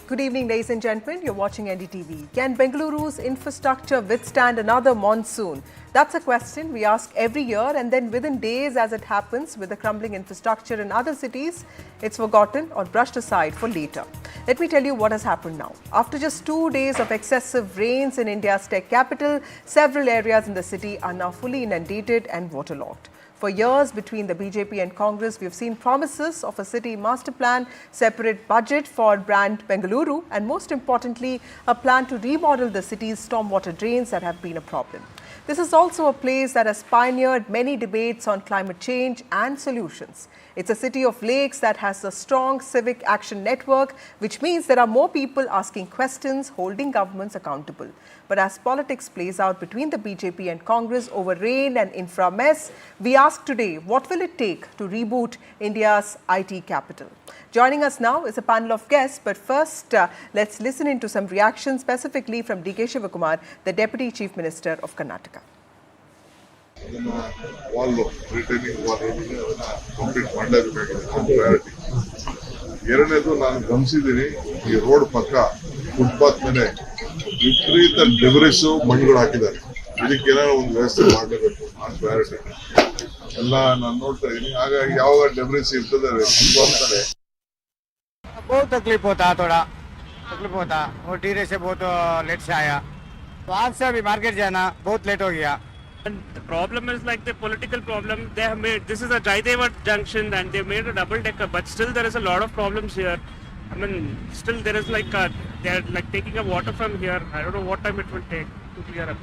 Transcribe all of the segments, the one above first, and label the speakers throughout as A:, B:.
A: Good evening, ladies and gentlemen. You're watching NDTV. Can Bengaluru's infrastructure withstand another monsoon? That's a question we ask every year, and then within days, as it happens with the crumbling infrastructure in other cities, it's forgotten or brushed aside for later. Let me tell you what has happened now. After just 2 days of excessive rains in India's tech capital, several areas in the city are now fully inundated and waterlogged. For years, between the BJP and Congress, we have seen promises of a city master plan, separate budget for brand Bengaluru, and most importantly, a plan to remodel the city's stormwater drains that have been a problem. This is also a place that has pioneered many debates on climate change and solutions. It's a city of lakes that has a strong civic action network, which means there are more people asking questions, holding governments accountable. But as politics plays out between the BJP and Congress over rain and infra mess, we ask today, what will it take to reboot India's IT capital? Joining us now is a panel of guests, but first, let's listen into some reactions specifically from D.K. Shivakumar, the Deputy Chief Minister of Karnataka.
B: Retaining wall ಏನಿದೆ ಅದನ್ನ complete ಮಾಡಲೇಬೇಕಾಗಿದೆ ನಮ್ಮ priority. ಎರಡನೇದು ನಾನು ಗಮನಿಸಿದ್ದೀನಿ, ಈ road ಪಕ್ಕ footpath ಮೇಲೆ ವಿಪರೀತ debris ಮಣ್ಣುಗಳು ಹಾಕಿದ್ದಾರೆ. ಇದಕ್ಕೆ ಏನಾದ್ರು ಒಂದು ವ್ಯವಸ್ಥೆ ಮಾಡಲೇಬೇಕು, ಆ ಪ್ರಯಾರಿಟಿ ಎಲ್ಲ ನಾನು ನೋಡ್ತಾ ಇದ್ದೀನಿ. ಹಾಗಾಗಿ ಯಾವಾಗ ಡೆಬ್ರಿಸ್ ಇರ್ತದೆ ಅಂತಾರೆ
C: बहुत तकलीफ होता है, थोड़ा तकलीफ होता और धीरे से बहुत लेट से आया, तो आज से अभी मार्केट जाना बहुत लेट हो गया.
D: And the problem is like the political problem. They have made, this is a Jaideva junction and they made a double decker, but still there is a lot of problems here. I mean, still there is like they are like taking up water from here. I don't know what time it will take to clear up.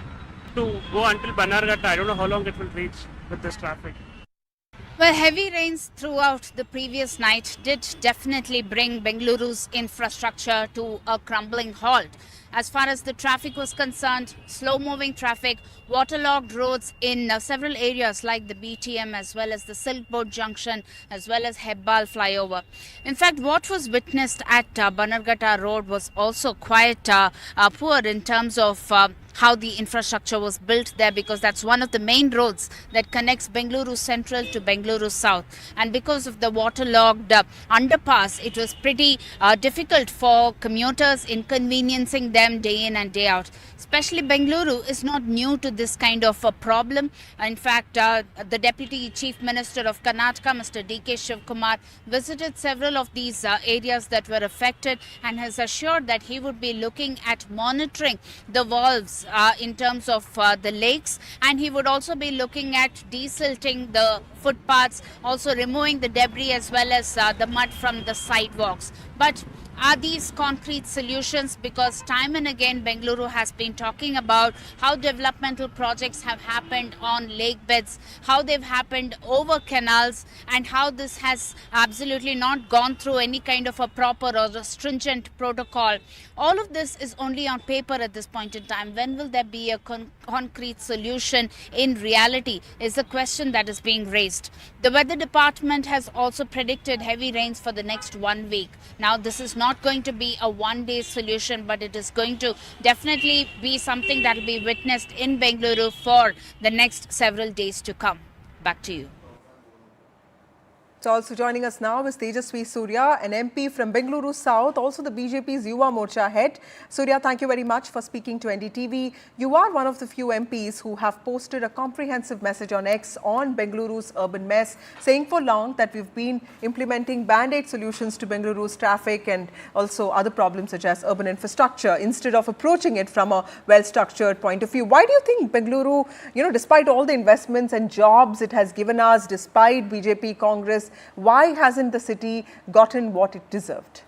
D: To go until Banarghatta, I don't know how long it will reach with this traffic.
E: Well, heavy rains throughout the previous night did definitely bring Bengaluru's infrastructure to a crumbling halt. As far as the traffic was concerned, slow-moving traffic, waterlogged roads in several areas like the BTM as well as the Silk Boat Junction as well as Hebbal flyover. In fact, what was witnessed at Banarghatta Road was also quite poor in terms of how the infrastructure was built there, because that's one of the main roads that connects Bengaluru Central to Bengaluru South. And because of the waterlogged underpass, it was pretty difficult for commuters, inconveniencing them day in and day out. Especially Bengaluru is not new to this kind of a problem. In fact, the Deputy Chief Minister of Karnataka, Mr. D.K. Shivakumar, visited several of these areas that were affected and has assured that he would be looking at monitoring the valves in terms of the lakes, and he would also be looking at desilting the footpaths, also removing the debris as well as the mud from the sidewalks. But are these concrete solutions? Because time and again Bengaluru has been talking about how developmental projects have happened on lake beds, how they've happened over canals, and how this has absolutely not gone through any kind of a proper or a stringent protocol. All of this is only on paper at this point in time. When will there be a concrete solution in reality is the question that is being raised. The weather department has also predicted heavy rains for the next 1 week. Now, this is not going to be a one-day solution, but it is going to definitely be something that will be witnessed in Bengaluru for the next several days to come. Back to you.
A: So also joining us now is Tejasvi Surya, an MP from Bengaluru South, also the BJP's Yuva Morcha head. Surya, thank you very much for speaking to NDTV. You are one of the few MPs who have posted a comprehensive message on X on Bengaluru's urban mess, saying for long that we've been implementing band-aid solutions to Bengaluru's traffic and also other problems such as urban infrastructure instead of approaching it from a well-structured point of view. Why do you think Bengaluru, despite all the investments and jobs it has given us, despite BJP, Congress, why hasn't the city gotten what it deserved?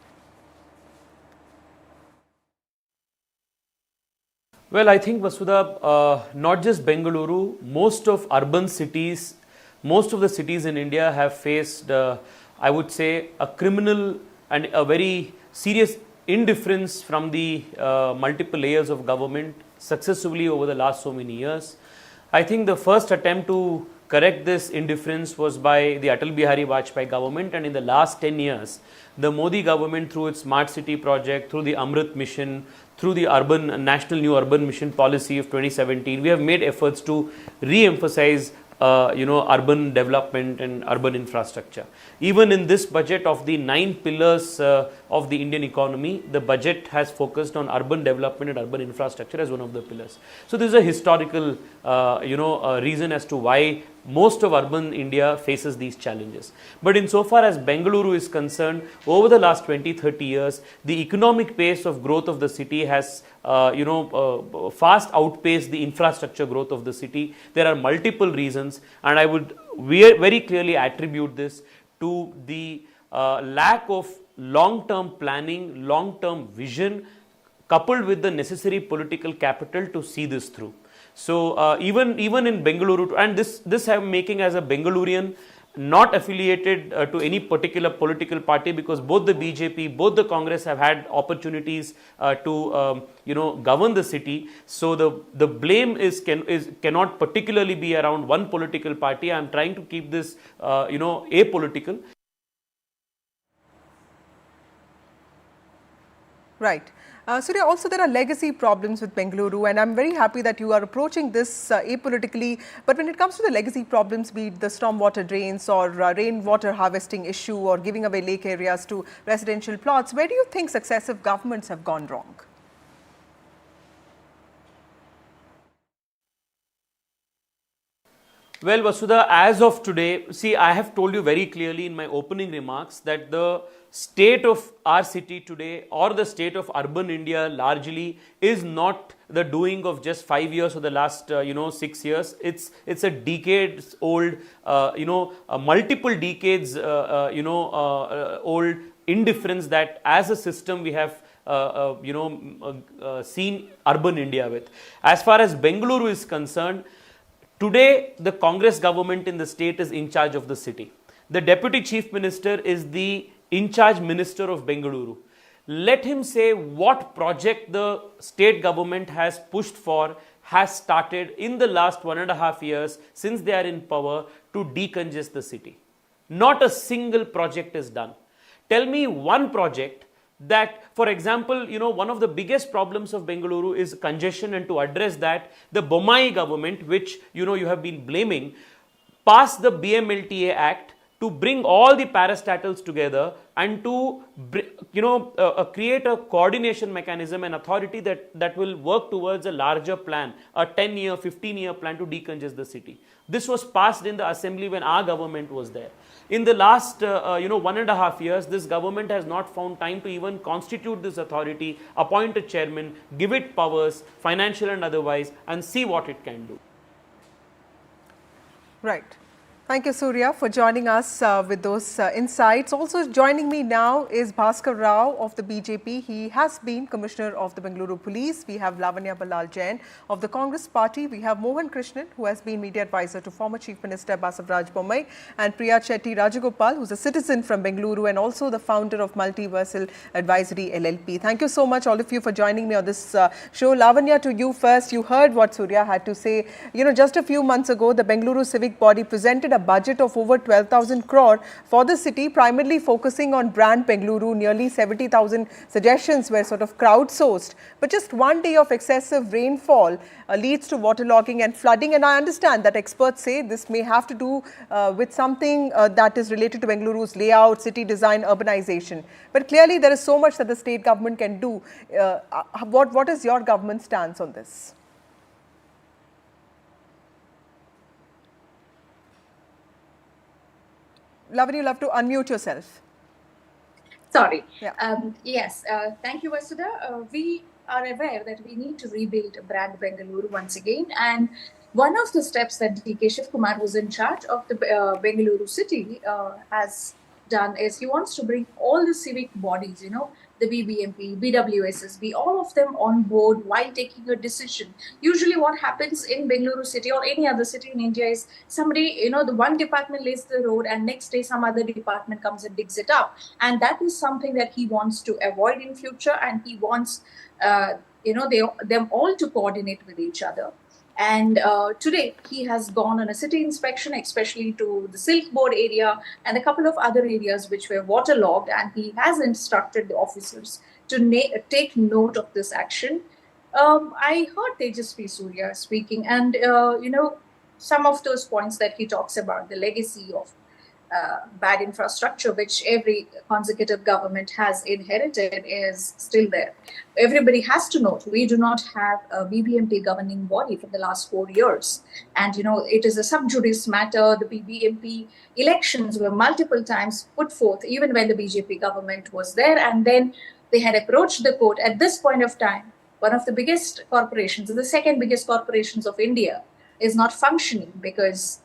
F: Well, I think, Vasudha, not just Bengaluru, most of urban cities, most of the cities in India have faced, I would say, a criminal and a very serious indifference from the multiple layers of government successively over the last so many years. I think the first attempt to correct this indifference was by the Atal Bihari Vajpayee government, and in the last 10 years, the Modi government, through its Smart City project, through the Amrit mission, through the National New Urban Mission policy of 2017, we have made efforts to re-emphasize urban development and urban infrastructure. Even in this budget, of the 9 pillars of the Indian economy, the budget has focused on urban development and urban infrastructure as one of the pillars. So this is a historical reason as to why most of urban India faces these challenges. But insofar as Bengaluru is concerned, over the last 20-30 years, the economic pace of growth of the city has fast outpaced the infrastructure growth of the city. There are multiple reasons, and I would very clearly attribute this to the lack of long-term planning, long-term vision, coupled with the necessary political capital to see this through. So even in Bengaluru, and this I'm making as a Bengalurian, not affiliated to any particular political party, because both the BJP, both the Congress have had opportunities to govern the city. So the blame cannot particularly be around one political party. I'm trying to keep this apolitical.
A: Right. Surya, also there are legacy problems with Bengaluru, and I'm very happy that you are approaching this apolitically. But when it comes to the legacy problems, be it the stormwater drains or rainwater harvesting issue or giving away lake areas to residential plots, where do you think successive governments have gone wrong?
F: Well, Vasudha, as of today, see, I have told you very clearly in my opening remarks that the state of our city today, or the state of urban India largely, is not the doing of just 5 years or the last 6 years. It's a decades old, multiple decades old indifference that as a system we have seen urban India with. As far as Bengaluru is concerned, today the Congress government in the state is in charge of the city. The Deputy Chief Minister is the in-charge minister of Bengaluru. Let him say what project the state government has pushed for, has started in the last 1.5 years since they are in power to decongest the city. Not a single project is done. Tell me one project that, for example, one of the biggest problems of Bengaluru is congestion, and to address that, the Bommai government, which you have been blaming, passed the BMLTA Act to bring all the parastatals together and to create a coordination mechanism and authority that will work towards a larger plan, a 10-year, 15-year plan to decongest the city. This was passed in the assembly when our government was there. In the last 1.5 years, this government has not found time to even constitute this authority, appoint a chairman, give it powers, financial and otherwise, and see what it can do.
A: Right. Thank you, Surya, for joining us with those insights. Also joining me now is Bhaskar Rao of the BJP. He has been Commissioner of the Bengaluru Police. We have Lavanya Balal Jain of the Congress Party. We have Mohan Krishnan, who has been Media Advisor to former Chief Minister Basavaraj Bommai, and Priya Chetty Rajagopal, who's a citizen from Bengaluru and also the founder of Multiversal Advisory LLP. Thank you so much, all of you, for joining me on this show. Lavanya, to you first. You heard what Surya had to say. Just a few months ago, the Bengaluru civic body presented a budget of over 12,000 crore for the city, primarily focusing on brand Bengaluru. Nearly 70,000 suggestions were sort of crowdsourced. But just one day of excessive rainfall leads to waterlogging and flooding. And I understand that experts say this may have to do with something that is related to Bengaluru's layout, city design, urbanization. But clearly there is so much that the state government can do. What is your government stance on this? Lavanya, you'll have to unmute yourself.
G: Sorry.
A: Yeah.
G: Yes. Thank you, Vasudha. We are aware that we need to rebuild brand Bengaluru once again. And one of the steps that D.K. Shivkumar, who's in charge of the Bengaluru city, has done is he wants to bring all the civic bodies, the BBMP, BWSSB, all of them on board while taking a decision. Usually what happens in Bengaluru city or any other city in India is somebody, the one department lays the road and next day some other department comes and digs it up. And that is something that he wants to avoid in future, and he wants, them all to coordinate with each other. And today he has gone on a city inspection, especially to the Silk Board area and a couple of other areas which were waterlogged, and he has instructed the officers to take note of this action. I heard Tejasvi Surya speaking, and some of those points that he talks about, the legacy of bad infrastructure, which every consecutive government has inherited, is still there. Everybody has to note, we do not have a BBMP governing body for the last 4 years. And, it is a sub judice matter. The BBMP elections were multiple times put forth, even when the BJP government was there. And then they had approached the court. At this point of time, one of the biggest corporations, the second biggest corporations of India, is not functioning because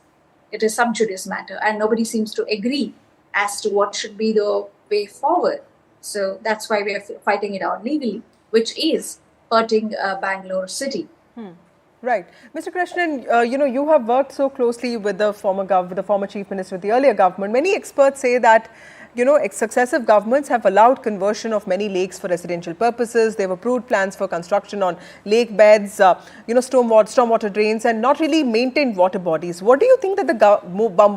G: it is sub judice matter, and nobody seems to agree as to what should be the way forward. So that's why we are fighting it out legally, which is hurting Bangalore city.
A: Right. Mr. Krishnan, you have worked so closely with the former chief minister of the earlier government. Many experts say that, successive governments have allowed conversion of many lakes for residential purposes. They've approved plans for construction on lake beds, stormwater drains, and not really maintained water bodies. What do you think that the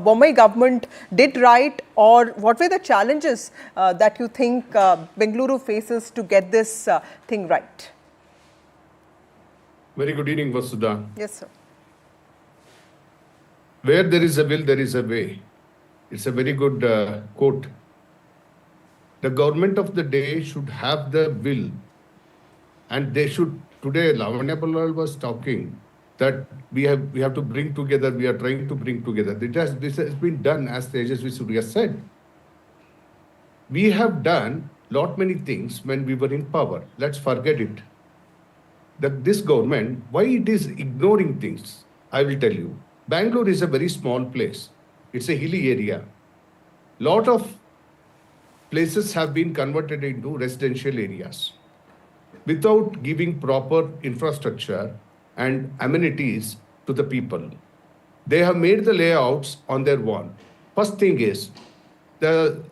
A: Bombay government did right, or what were the challenges that you think Bengaluru faces to get this thing right?
H: Very good evening, Vasudha.
A: Yes, sir.
H: Where there is a will, there is a way. It's a very good quote. The government of the day should have the will, and they should. Today, Lavanya Ballal was talking that we have to bring together. We are trying to bring together. This has been done, as Tejasvi Surya said. We have done many things when we were in power. Let's forget it. This government, why it is ignoring things, I will tell you. Bangalore is a very small place. It's a hilly area. Lot of places have been converted into residential areas without giving proper infrastructure and amenities to the people. They have made the layouts on their own. First thing is, the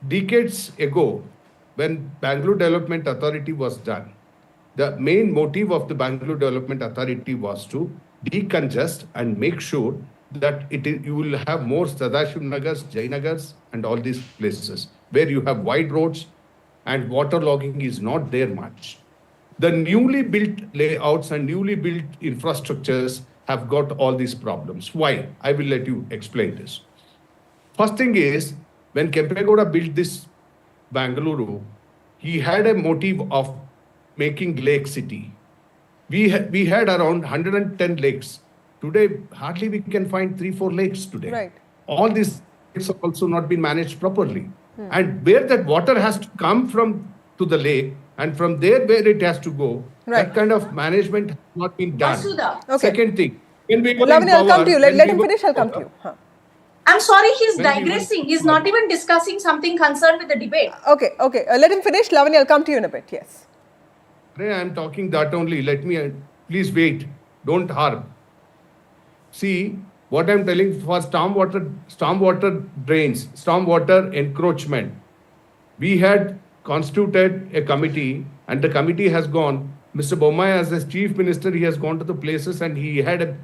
H: decades ago, when Bangalore Development Authority was done, the main motive of the Bangalore Development Authority was to decongest and make sure that you will have more Sadashiv Nagars, Jainagars, and all these places where you have wide roads and waterlogging is not there much. The newly built layouts and newly built infrastructures have got all these problems. Why? I will let you explain this. First thing is, when Kempegowda built this Bengaluru, he had a motive of making lake city. We had around 110 lakes. Today, hardly we can find 3-4 lakes today.
A: Right.
H: All these lakes have also not been managed properly. And where that water has to come to the lake, and from there where it has to go, that kind of management has not been done.
G: Vasudha.
A: Okay.
H: Second thing, when we
A: Lavanya, I'll come to you. Let him finish, I'll come to you.
G: I'm sorry, he's
H: When we
G: digressing. He's not even discussing something concerned with the debate.
A: Okay. Let him finish. Lavanya, I'll come to you in a bit. Yes.
H: I am talking that only. Let me, please wait. Don't harp. See, what I'm telling for stormwater drains, stormwater encroachment. We had constituted a committee, and the committee has gone. Mr. Bommai, as a chief minister, he has gone to the places and he had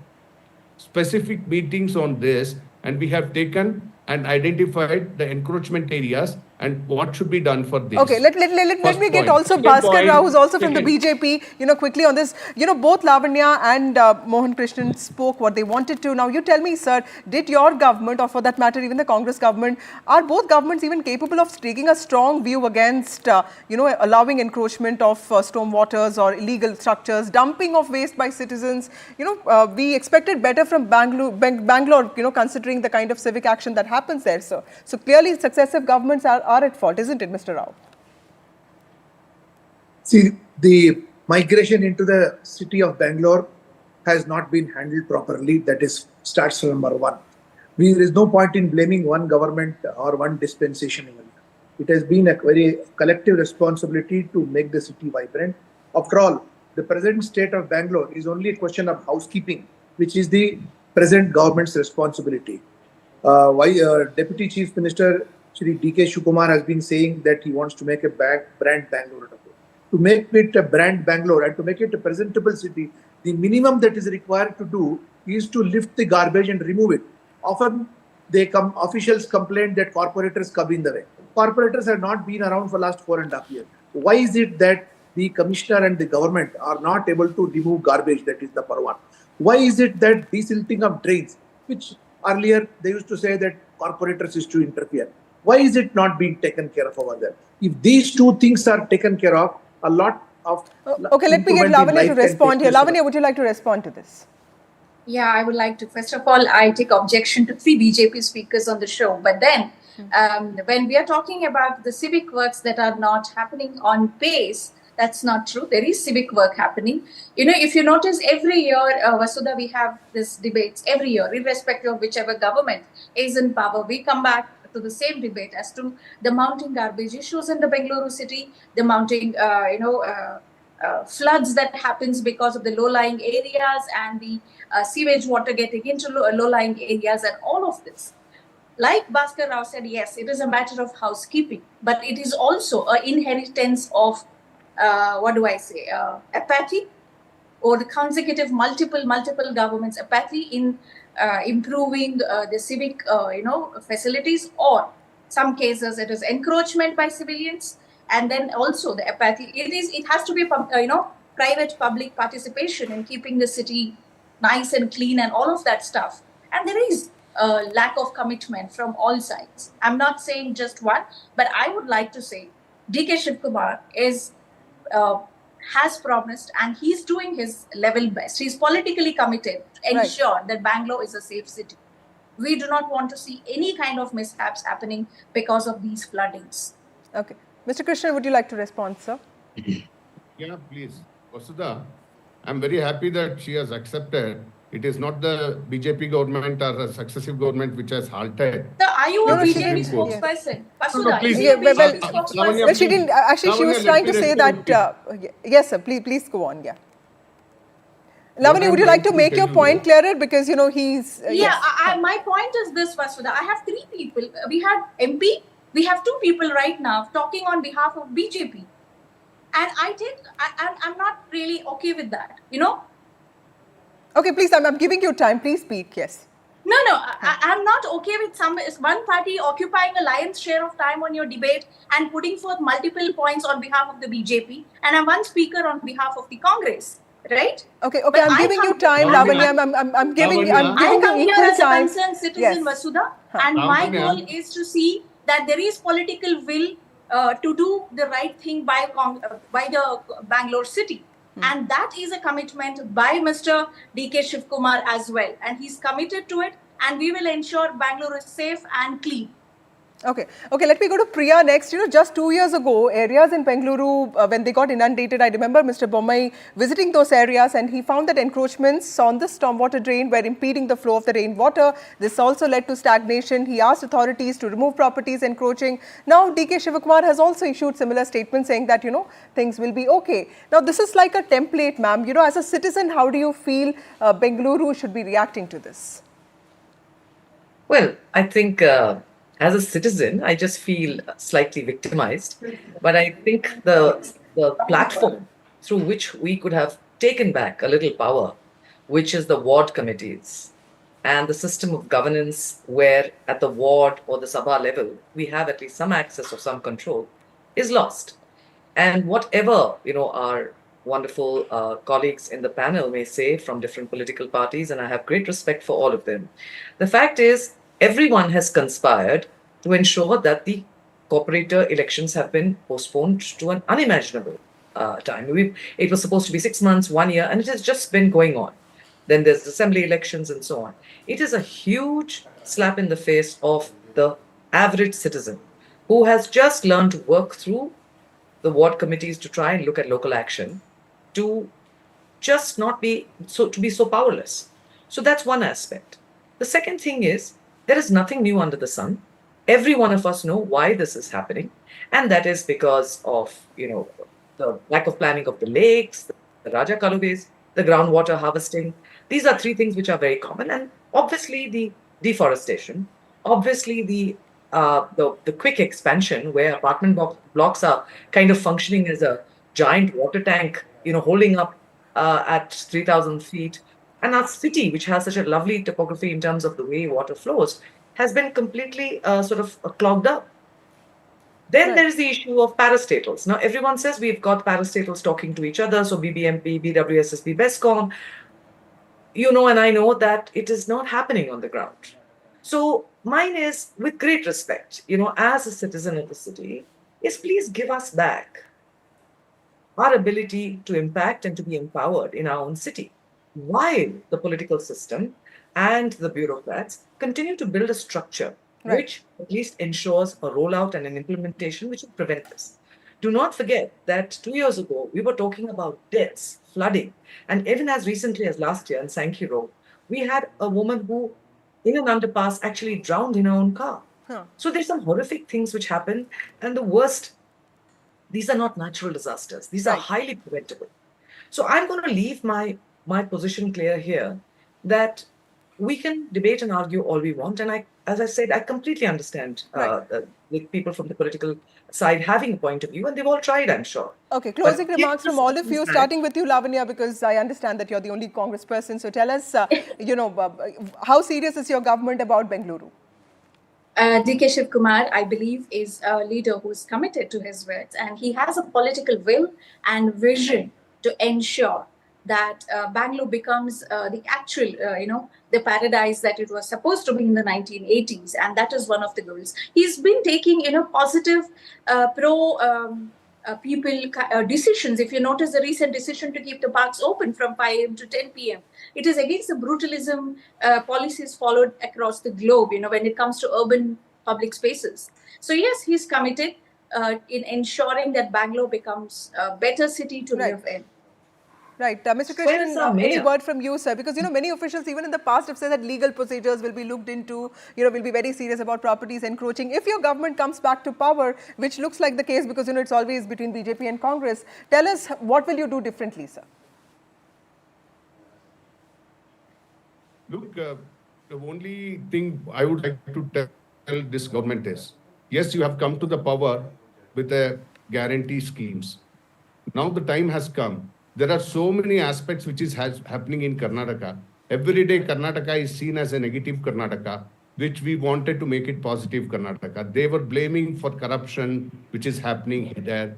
H: specific meetings on this, and we have taken and identified the encroachment areas and what should be done for this.
A: Okay, let me get also Bhaskar Rao, who's also from the BJP, quickly on this. Both Lavanya and Mohan Krishnan spoke what they wanted to. Now, you tell me, sir, did your government, or for that matter, even the Congress government, are both governments even capable of taking a strong view against, allowing encroachment of stormwaters or illegal structures, dumping of waste by citizens? We expected better from Bangalore, considering the kind of civic action that happens there, sir. So clearly, successive governments are at fault, isn't it, Mr. Rao?
I: See, the migration into the city of Bangalore has not been handled properly. That starts from number one. There is no point in blaming one government or one dispensation even. It has been a very collective responsibility to make the city vibrant. After all, the present state of Bangalore is only a question of housekeeping, which is the present government's responsibility. Deputy Chief Minister Shri D.K. Shivakumar has been saying that he wants to make a brand Bangalore. To make it a brand Bangalore and to make it a presentable city, the minimum that is required to do is to lift the garbage and remove it. Often officials complain that corporators come in the way. Corporators have not been around for the last 4.5 years. Why is it that the commissioner and the government are not able to remove garbage, that is number one. Why is it that desilting of drains, which earlier they used to say that corporators used to interfere, why is it not being taken care of over there? If these two things are taken care of, a lot of
A: okay, let me get Lavanya to respond here. Lavanya, would you like to respond to this?
G: Yeah, I would like to. First of all, I take objection to 3 BJP speakers on the show. But then, when we are talking about the civic works that are not happening on pace, that's not true. There is civic work happening. You know, if you notice, every year, Vasudha, we have this debates every year, irrespective of whichever government is in power. We come back to the same debate as to the mounting garbage issues in the Bengaluru city, the mounting, floods that happens because of the low-lying areas and the sewage water getting into low-lying areas and all of this. Like Bhaskar Rao said, yes, it is a matter of housekeeping, but it is also an inheritance of, apathy, or the consecutive multiple governments' apathy in improving the civic, facilities, or some cases it is encroachment by civilians, and then also the apathy. It has to be, private public participation in keeping the city nice and clean and all of that stuff. And there is a lack of commitment from all sides. I'm not saying just one, but I would like to say DK Shivkumar has promised, and he's doing his level best. He's politically committed to ensure that Bangalore is a safe city. We do not want to see any kind of mishaps happening because of these floodings.
A: Okay. Mr. Krishnan, would you like to respond, sir?
H: Yeah, please. Vasudha, I'm very happy that she has accepted. It is not the BJP government or a successive government which has halted.
G: So are you a BJP spokesperson? Vasudha, is he a BJP spokesperson?
A: Well, she didn't. Actually, she was trying to say that. Yes, sir. Please go on. Yeah. Lavanya, would you like to make your point clearer? Because, he's...
G: My point is this, Vasudha. I have 3 people. We had MP. We have 2 people right now talking on behalf of BJP. And I'm not really okay with that,
A: Okay, please, I'm giving you time. Please speak, yes.
G: No, I'm not okay with one party occupying a lion's share of time on your debate and putting forth multiple points on behalf of the BJP, and I'm one speaker on behalf of the Congress, right?
A: Okay, I'm giving you time, Lavanya. I'm giving you equal
G: here as
A: time.
G: A concerned citizen, Vasudha, and my goal is to see that there is political will to do the right thing by the Bangalore city. And that is a commitment by Mr. DK Shivkumar as well. And he's committed to it, and we will ensure Bangalore is safe and clean.
A: Okay, let me go to Priya next. Just 2 years ago, areas in Bengaluru, when they got inundated, I remember Mr. Bommai visiting those areas, and he found that encroachments on the stormwater drain were impeding the flow of the rainwater. This also led to stagnation. He asked authorities to remove properties encroaching. Now, DK Shivakumar has also issued similar statements saying that, things will be okay. Now, this is like a template, ma'am. As a citizen, how do you feel Bengaluru should be reacting to this?
J: Well, I think... as a citizen, I just feel slightly victimized. But I think the platform through which we could have taken back a little power, which is the ward committees and the system of governance where at the ward or the Sabha level, we have at least some access or some control, is lost. And whatever, our wonderful colleagues in the panel may say from different political parties, and I have great respect for all of them, the fact is, everyone has conspired to ensure that the corporator elections have been postponed to an unimaginable time. It was supposed to be 6 months, 1 year, and it has just been going on. Then there's assembly elections and so on. It is a huge slap in the face of the average citizen who has just learned to work through the ward committees to try and look at local action, to just not be so powerless. So that's one aspect. The second thing is, there is nothing new under the sun. Every one of us know why this is happening. And that is because of, the lack of planning of the lakes, the Raja Kaluves, the groundwater harvesting. These are 3 things which are very common. And obviously the deforestation, obviously the quick expansion where apartment blocks are kind of functioning as a giant water tank, holding up at 3,000 feet. And our city, which has such a lovely topography in terms of the way water flows, has been completely clogged up. Then there is the issue of parastatals. Now, everyone says we've got parastatals talking to each other. So BBMP, BWSSB, BESCOM, you know, and I know that it is not happening on the ground. So mine is, with great respect, you know, as a citizen of the city, is please give us back our ability to impact and to be empowered in our own city, while the political system and the bureaucrats continue to build a structure which at least ensures a rollout and an implementation which will prevent this. Do not forget that 2 years ago, we were talking about deaths, flooding, and even as recently as last year in Sankey Road, we had a woman who, in an underpass, actually drowned in her own car. So there's some horrific things which happen, and the worst, these are not natural disasters. These are highly preventable. So I'm going to leave my position clear here that we can debate and argue all we want. And as I said, I completely understand the people from the political side having a point of view, and they've all tried, I'm sure.
A: Okay, closing remarks from all of you, starting with you, Lavanya, because I understand that you're the only Congress person. So tell us, how serious is your government about Bengaluru?
G: DK Shiv Kumar, I believe, is a leader who is committed to his words, and he has a political will and vision to ensure that Bangalore becomes the actual, the paradise that it was supposed to be in the 1980s. And that is one of the goals. He's been taking, positive people decisions. If you notice the recent decision to keep the parks open from 5 a.m. to 10 p.m., it is against the brutalism policies followed across the globe, when it comes to urban public spaces. So yes, he's committed in ensuring that Bangalore becomes a better city to live in.
A: Right. Mr. Krishnan, any word from you, sir? Because, many officials, even in the past, have said that legal procedures will be looked into, will be very serious about properties encroaching. If your government comes back to power, which looks like the case because, it's always between BJP and Congress, tell us, what will you do differently, sir?
H: Look, the only thing I would like to tell this government is, yes, you have come to the power with the guarantee schemes. Now the time has come. There are so many aspects which is happening in Karnataka. Every day Karnataka is seen as a negative Karnataka, which we wanted to make it positive Karnataka. They were blaming for corruption, which is happening there.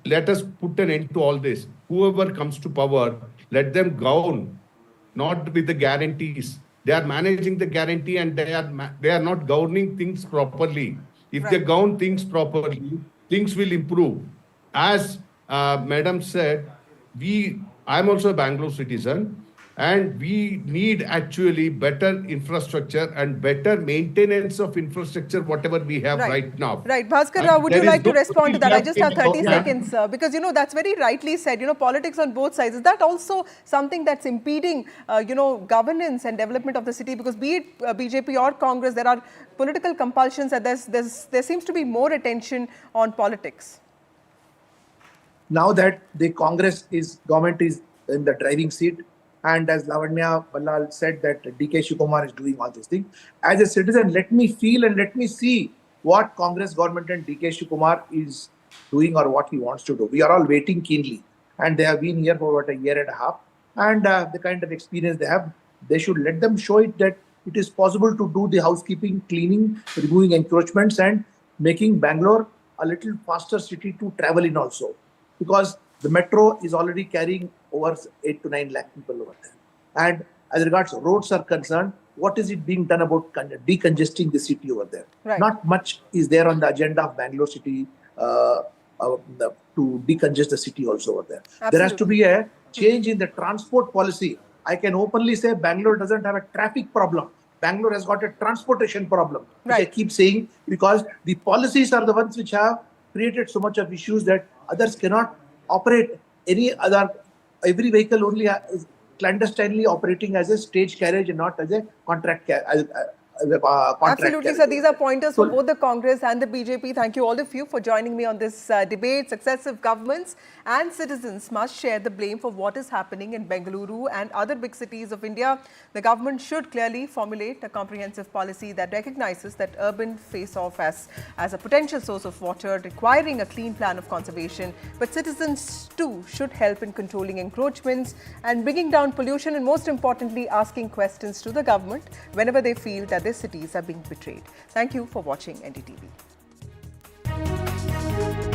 H: Let us put an end to all this. Whoever comes to power, let them govern, not with the guarantees. They are managing the guarantee and they are not governing things properly. If they govern things properly, things will improve. As Madam said, I'm also a Bangalore citizen, and we need actually better infrastructure and better maintenance of infrastructure, whatever we have right now.
A: Right. Bhaskar, would you like to respond to that? I just have 30 seconds, because, that's very rightly said, politics on both sides. Is that also something that's impeding, governance and development of the city? Because be it BJP or Congress, there are political compulsions and there seems to be more attention on politics.
I: Now that the government is in the driving seat, and as Lavanya Ballal said that DK Shiv is doing all these things, as a citizen, let me feel and let me see what Congress government and DK Shiv is doing or what he wants to do. We are all waiting keenly, and they have been here for about a year and a half, and the kind of experience they have, they should let them show it that it is possible to do the housekeeping, cleaning, removing encroachments, and making Bangalore a little faster city to travel in also. Because the metro is already carrying over 8 to 9 lakh people over there. And as regards roads are concerned, what is it being done about decongesting the city over there?
A: Right.
I: Not much is there on the agenda of Bangalore city to decongest the city also over there. Absolutely. There has to be a change in the transport policy. I can openly say Bangalore doesn't have a traffic problem. Bangalore has got a transportation problem, which I keep saying, because the policies are the ones which have created so much of issues that others cannot operate every vehicle only is clandestinely operating as a stage carriage and not as a contract carriage.
A: Absolutely, sir. These are pointers for both the Congress and the BJP. Thank you all of you for joining me on this debate. Successive governments and citizens must share the blame for what is happening in Bengaluru and other big cities of India. The government should clearly formulate a comprehensive policy that recognizes that urban face off as a potential source of water, requiring a clean plan of conservation. But citizens too should help in controlling encroachments and bringing down pollution, and most importantly, asking questions to the government whenever they feel that their cities are being betrayed. Thank you for watching NDTV. Bye.